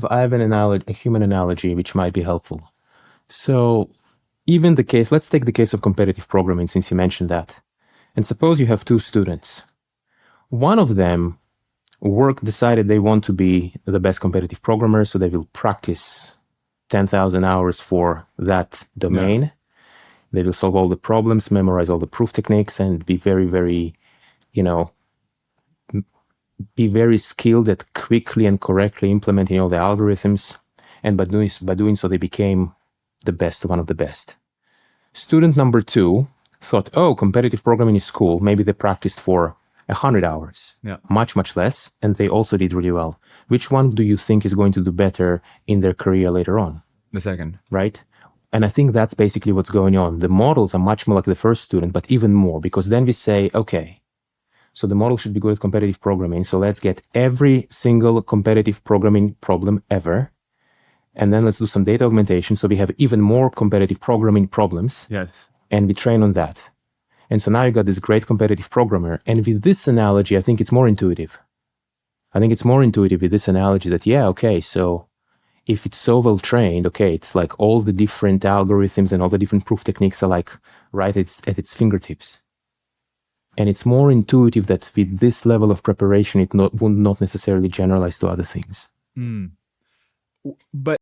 have an analogy, a human analogy, which might be helpful. So even the case, let's take the case of competitive programming, since you mentioned that. And suppose you have two students. One of them decided they want to be the best competitive programmer, so they will practice 10,000 hours for that domain. Yeah. They will solve all the problems, memorize all the proof techniques, and be very, very, be very skilled at quickly and correctly implementing all the algorithms. And by doing so, they became the best, one of the best. Student number 2 thought, oh, competitive programming is cool. Maybe they practiced for 100 hours, much, much less. And they also did really well. Which one do you think is going to do better in their career later on? The second. Right? And I think that's basically what's going on. The models are much more like the first student, but even more, because then we say, okay, so the model should be good at competitive programming. So let's get every single competitive programming problem ever. And then let's do some data augmentation. So we have even more competitive programming problems. Yes. And we train on that. And so now you got this great competitive programmer. And with this analogy, I think it's more intuitive. I think it's more intuitive with this analogy that, yeah, okay, so if it's so well trained, okay, it's like all the different algorithms and all the different proof techniques are like right at its fingertips. And it's more intuitive that with this level of preparation, it would not necessarily generalize to other things. But